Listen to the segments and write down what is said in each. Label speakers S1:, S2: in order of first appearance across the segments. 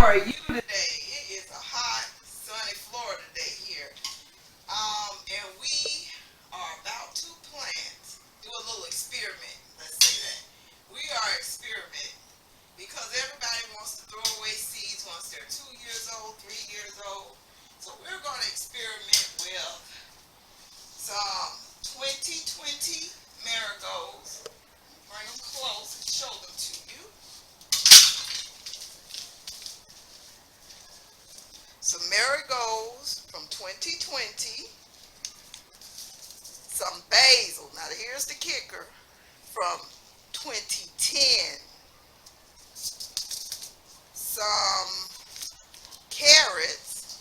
S1: are you today? It is a hot, sunny Florida day here. And we are about to do a little experiment. Let's say that. We are experimenting because everybody wants to throw away seeds once they're 2 years old, 3 years old. So we're going to experiment with some 2020 marigolds. Bring them close and show them to you. Some marigolds from 2020, some basil. Now here's the kicker, from 2010, some carrots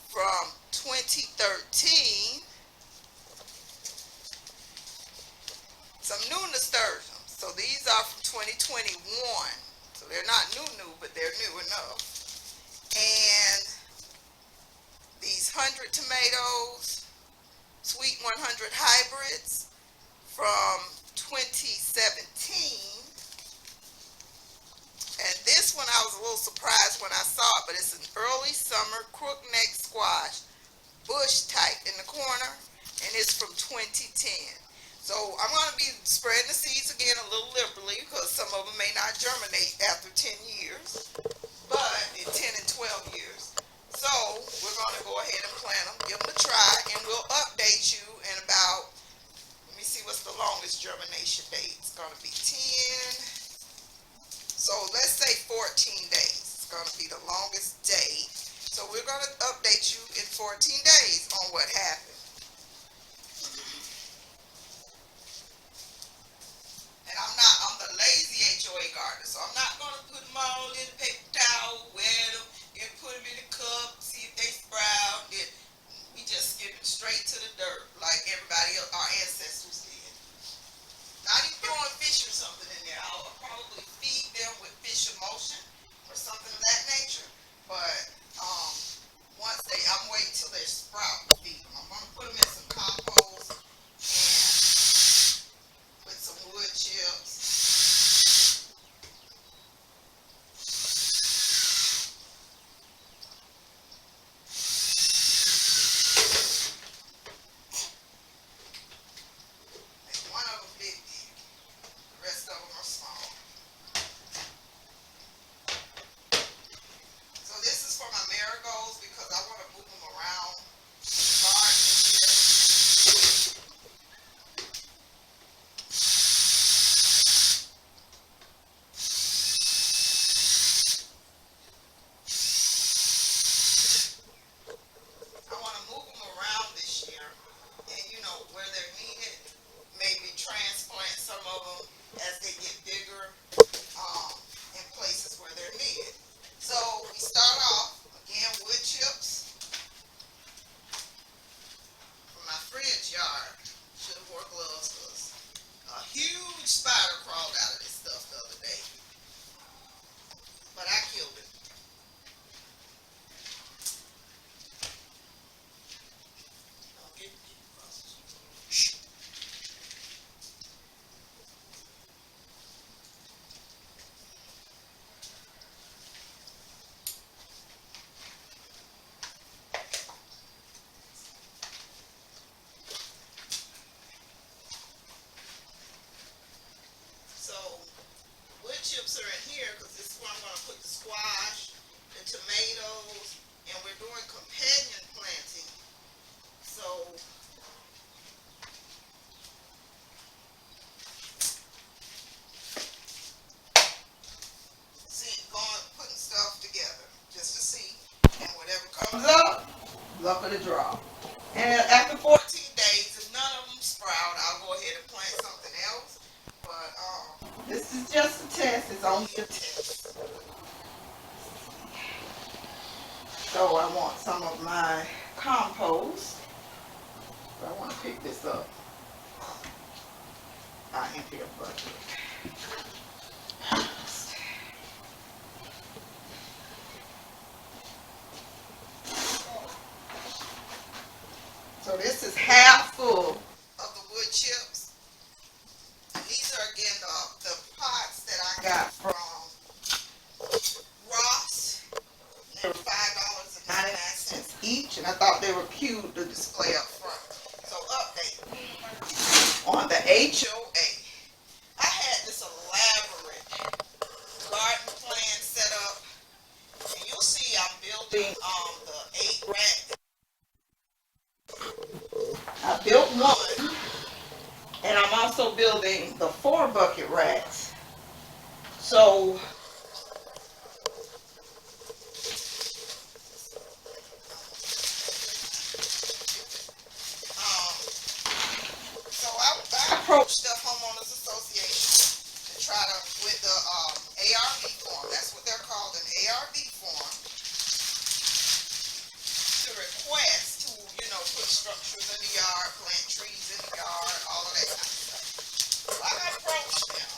S1: from 2013, some new nasturtiums. So these are from 2021. So they're not new, but they're new enough. And these 100 tomatoes, sweet 100 hybrids from 2017. And this one I was a little surprised when I saw it, but it's an early summer crookneck squash, bush type in the corner, and it's from 2010. So I'm going to be spreading the seeds again a little liberally because some of them may not germinate after 10 years, but in 10 and 12 years. So we're going to go ahead and plant them, give them a try, and we'll update you in about, let me see what's the longest germination date. It's going to be 10, so let's say 14 days. It's going to be the longest date. So we're going to update you in 14 days on what happened. And I'm the lazy HOA gardener, so I'm not going to put them all in a paper towel, wet them, and put them in a cup, see if they sprout. Then we just skip it straight to the dirt like everybody else, our ancestors did. Not even throwing fish or something in there. I'll probably feed them with fish emulsion or something of that nature. But once I'm waiting till they sprout to feed them. I'm going to put them in some compost and with some wood chips. And one of them big, the rest of them are small. So this is for my marigolds because I want to move them around the garden this year. I want to move them around this year, and where they're needed, maybe transplant some of them as they get bigger in places where they're needed. So we start off again, wood chips from my fridge yard. Should have wore gloves because a huge spider crawled out of this stuff the other day, but I killed it. So wood chips are in here because this is where I'm going to put the squash, the tomatoes, and we're doing companion planting. So putting stuff together just to see, and whatever comes up, luck of the draw. And after 14 days, if none of them sprout, I'll go ahead and plant something else. But this is just a test. It's only a test. So I want some of my compost. So I want to pick this up. I empty a bucket. So this is half full of the wood chips. And these are again the pots that I got from Ross. I thought they were cute to display up front. So update on the HOA. I had this elaborate garden plan set up, and you'll see I'm building the 8 rack. I built one, and I'm also building the 4 bucket racks. So I approached the homeowners association to try to with the ARV form. That's what they're called, an ARV form, to request to put structures in the yard, plant trees in the yard, all of that kind of stuff. So I approached them,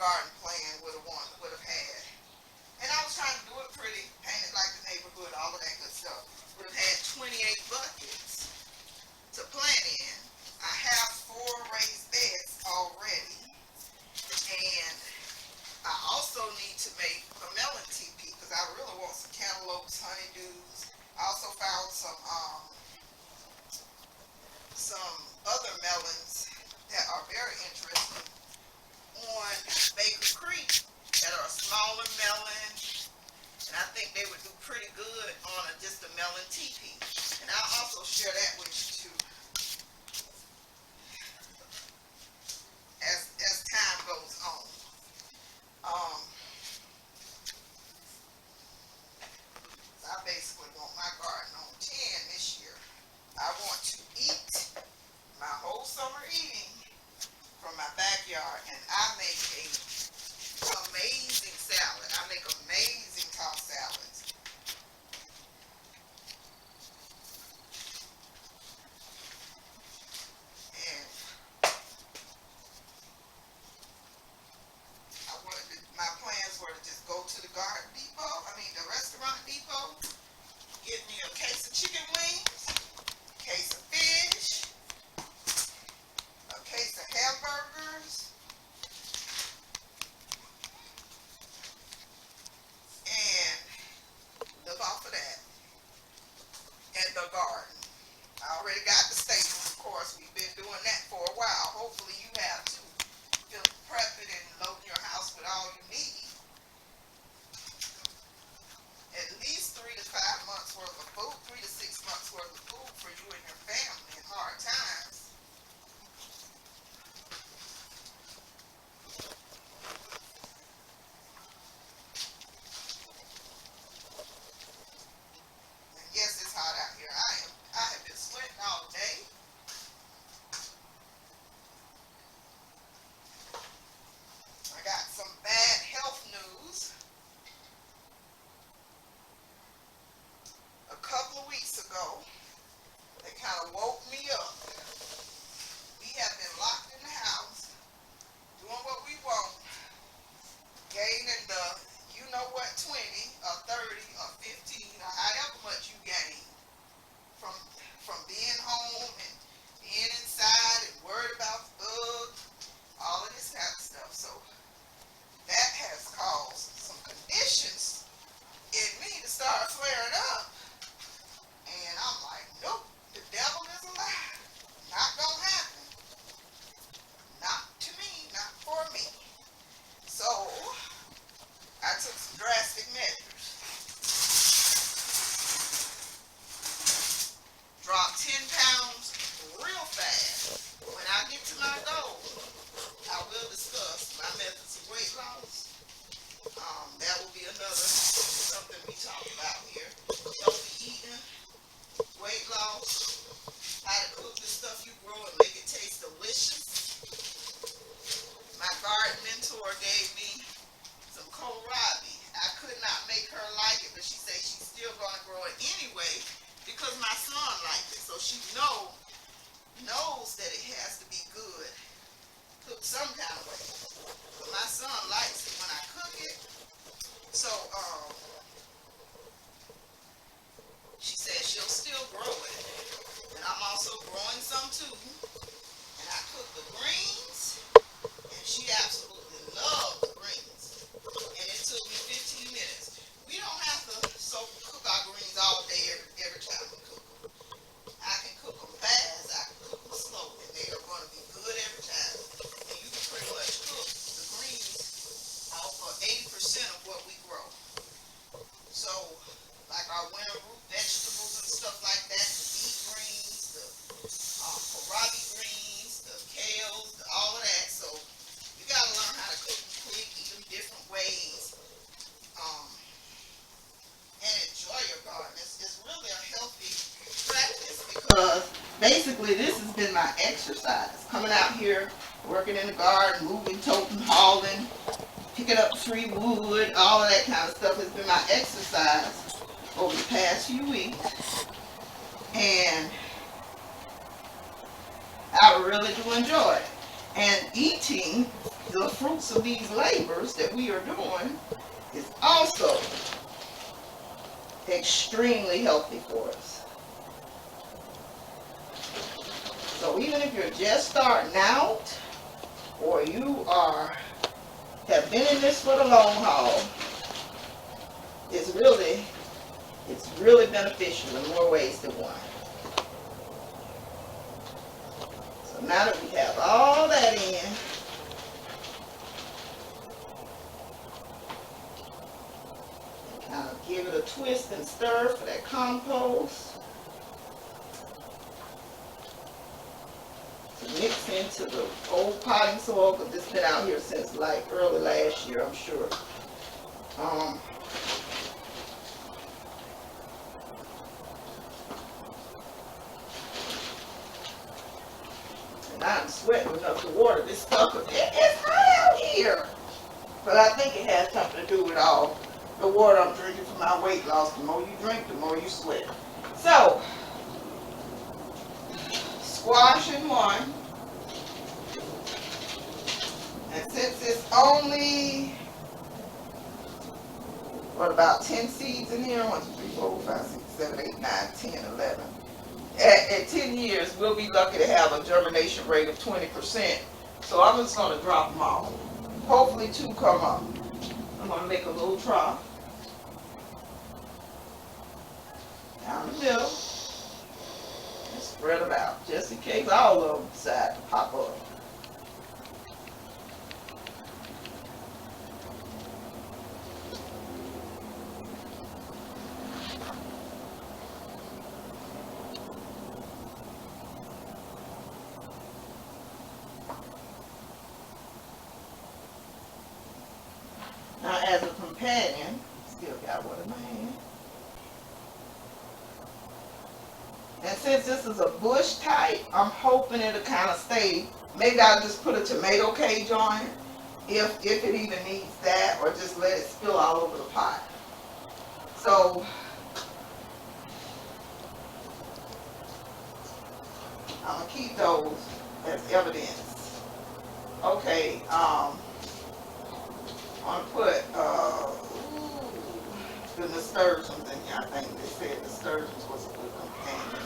S1: garden plan would have had. And I was trying to do it pretty, paint it like the neighborhood, all of that good stuff. Would have had 28 buckets to plant in. I have 4 raised beds already. And I also need to make a melon teepee because I really want some cantaloupes, honeydews. I also found some other melons that are very interesting on Baker Creek that are a smaller melon, and I think they would do pretty good on just a melon teepee. And I'll also share that with you too as time goes on. I basically want my garden on 10 this year. I want to eat my whole summer eating from my backyard, and I make a amazing salad. I make amazing tossed salads. And my plans were to just go to the the restaurant depot, get me a case of chicken wings, a case of fish, a case of hamburgers, and live off of that. And the garden. I already got the staples, of course. We've been doing that for a while. Hopefully you have too. Feel prepping and loading your house with all you need. At least 3 to 5 months worth of food, 3 to 6 months worth of food for you and your family in hard times. And yes, it's hot out here. I have been sweating all day. I got some bad health news. A couple of weeks ago, they kind of woke me up. We have been locked in the house, doing what we want, gaining the, 20, or 30, or 15, or however much you gain from being home and being inside and worried about bugs, all of this kind of stuff. So that has caused some conditions in me to start flaring up. And I'm like, nope, the devil is a lie. Not gonna happen. Not to me, not for me. So I took some drastic measures. Dropped 10 pounds real fast. When I get to my goal, I will discuss my methods of weight loss. That will be something we talk about here. Healthy eating, weight loss, how to cook the stuff you grow and make it taste delicious. My garden mentor gave me some kohlrabi. I could not make her like it, but she said she's still going to grow it anyway because my son liked it. So she knows that it has to be good, cooked some kind of way. But my son likes it when I cook it. So she said she'll still grow it. And I'm also growing some too. And I cook the greens, and she absolutely loves the greens. And it took me 15 minutes. We don't have to cook our greens all day every time we cook them. I can cook them fast, I can cook them slow, and they are going to be good every time. And you can pretty much cook the greens off of 80% of what we grow. So, like our winter root vegetables and stuff like that, the beet greens, the kohlrabi greens, the kales, all of that. So, you got to learn how to cook them quick, eat them different ways, and enjoy your garden. It's really a healthy practice because basically this has been my exercise. Coming out here, working in the garden, moving, toting, hauling, picking up tree wood, all of that kind of stuff has been my exercise over the past few weeks. And I really do enjoy it. And eating the fruits of these labors that we are doing is also extremely healthy for us. So even if you're just starting out, or you have been in this for the long haul, it's really beneficial in more ways than one. So now that we have all that in, kind of give it a twist and stir for that compost. To mix into the old potting soil, because it's been out here since like early last year, I'm sure. And I'm sweating enough to water this stuff, because it's hot out here. But I think it has something to do with all the water I'm drinking for my weight loss. The more you drink, the more you sweat. So, squash in one. And since it's only, about 10 seeds in here? 1, 2, 3, 4, 5, 6, 7, 8, 9, 10, 11. At 10 years, we'll be lucky to have a germination rate of 20%. So I'm just going to drop them off. Hopefully 2 come up. I'm going to make a little trough down the middle and spread them out, just in case all of them decide to pop up. Now, as a companion, still got one in my hand. And since this is a bush type, I'm hoping it'll kind of stay. Maybe I'll just put a tomato cage on it, if it even needs that, or just let it spill all over the pot. So, I'm going to keep those as evidence. Okay, I'm going to put the nasturtiums in here. I think they said nasturtiums was a good companion.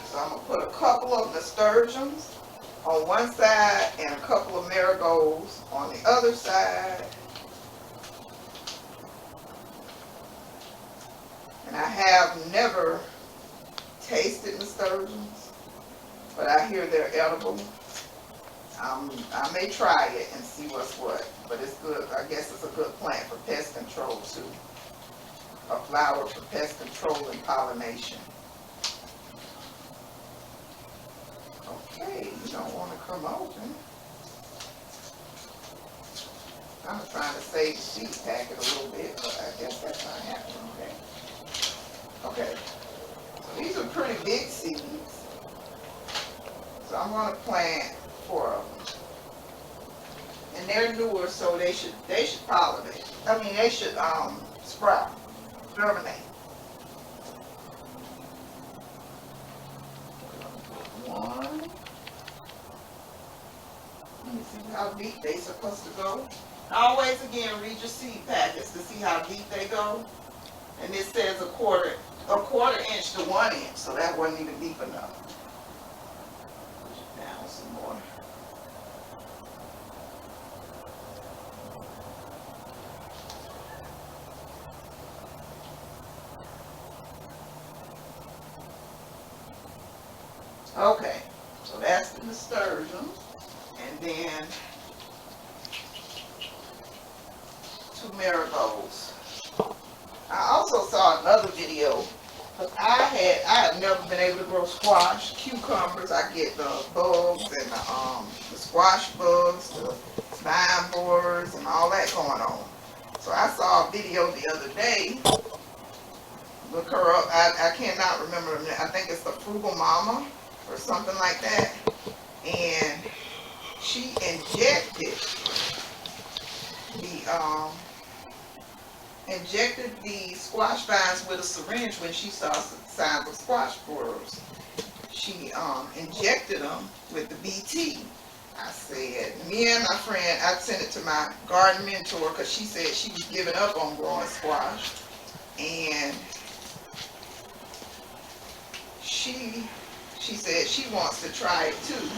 S1: So I'm going to put a couple of nasturtiums on one side and a couple of marigolds on the other side. And I have never tasted nasturtiums, but I hear they're edible. I may try it and see what's what, but it's good. I guess it's a good plant for pest control too. A flower for pest control and pollination. Okay, you don't want to come open. I'm trying to save the seed packet a little bit, but I guess that's not happening. Okay. So these are pretty big seeds. So I'm going to plant 4 of them. And they're newer, so they should pollinate. I mean, they should sprout, germinate. One. Let me see how deep they're supposed to go. Always, again, read your seed packets to see how deep they go. And it says a quarter inch to 1 inch, so that wasn't even deep enough. Push it down some more. Okay, so that's the nasturtiums, and then 2 marigolds. I also saw another video, because I have never been able to grow squash, cucumbers. I get the bugs and the squash bugs, the vine borers, and all that going on. So I saw a video the other day. Look her up. I cannot remember her name. I think it's the Frugal Mama or something like that. And she injected the squash vines with a syringe when she saw signs of squash borers. she injected them with the BT. I said, me and my friend, I sent it to my garden mentor because she said she was giving up on growing squash. And she said she wants to try it too.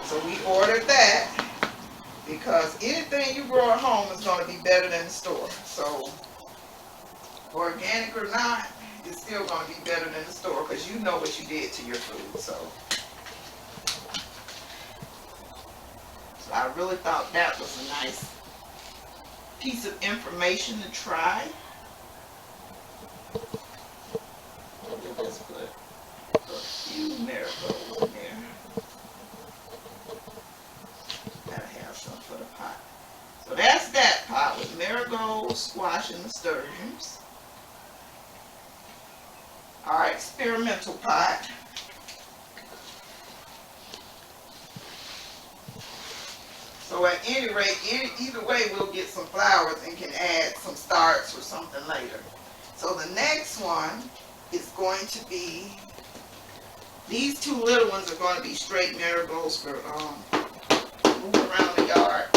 S1: So we ordered that because anything you grow at home is going to be better than the store. So organic or not, it's still going to be better than the store because you know what you did to your food. So I really thought that was a nice piece of information to try. We'll just put a few marigolds in there. Gotta have some for the pot. So that's that pot with marigolds, squash, and nasturtiums. Our experimental pot. So at any rate, either way, we'll get some flowers and can add some starts or something later. So the next one is going to be, these two little ones are going to be straight marigolds for moving around the yard.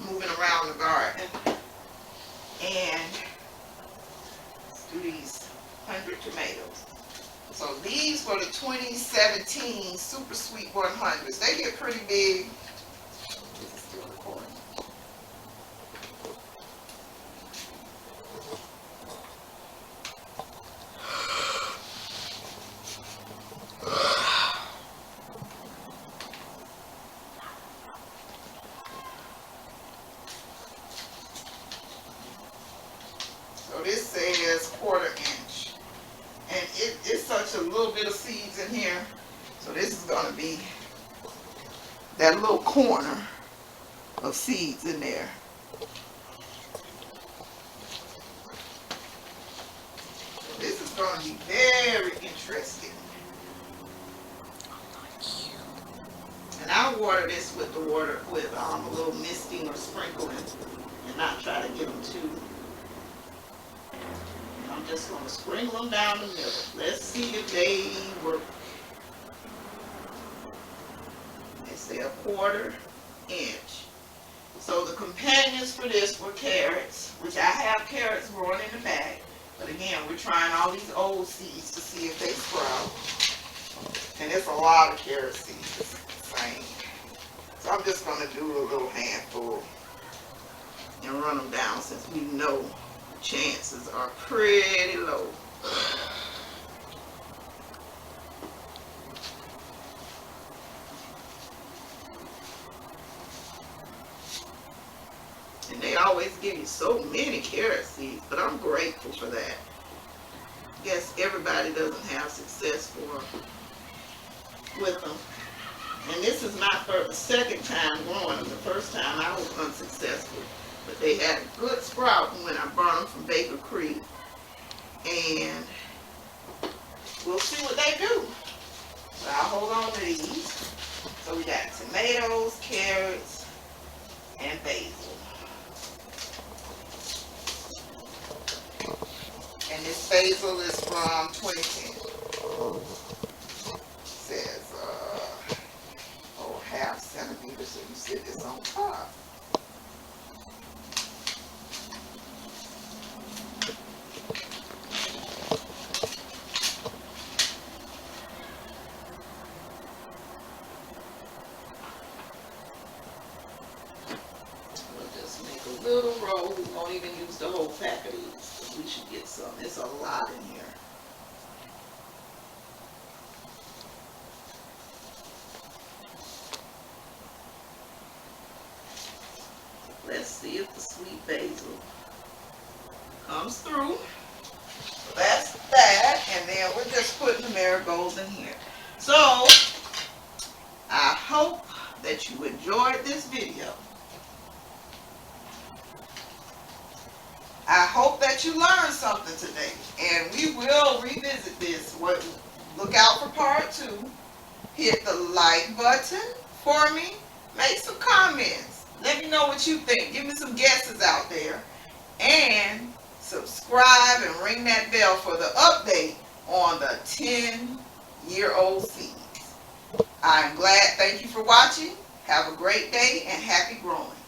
S1: Moving around the garden. And let's do these 100 tomatoes. So these were the 2017 Super Sweet 100s. They get pretty big. This is still recording. So this says 1/4 inch. And it's such a little bit of seeds in here. So this is going to be that little corner of seeds in there. So this is going to be very interesting. And I water this with the water with a little misting or sprinkling, and not try to get them too. I'm just going to sprinkle them down the middle. Let's see if they work. They say 1/4 inch. So the companions for this were carrots, which I have carrots growing in the bag. But again, we're trying all these old seeds to see if they sprout. And it's a lot of carrot seeds. Same. So I'm just going to do a little handful and run them down since we know chances are pretty low. And they always give you so many carrot seeds, but I'm grateful for that. I guess everybody doesn't have success with them. And this is my second time growing them. The first time I was unsuccessful. But they had a good sprout when I brought them from Baker Creek. And we'll see what they do. So I'll hold on to these. So we got tomatoes, carrots, and basil. And this basil is from 2010. It says, 1/2 centimeter, so you sit this on top. Little roll. We won't even use the whole pack of these. We should get some. It's a lot in here. Let's see if the sweet basil comes through. So that's that. And then we're just putting the marigolds in here. So I hope that you enjoyed this video. I hope that you learned something today, and we will revisit this. Look out for part 2. Hit the like button for me. Make some comments. Let me know what you think. Give me some guesses out there. And subscribe and ring that bell for the update on the 10-year-old seeds. I'm glad. Thank you for watching. Have a great day and happy growing.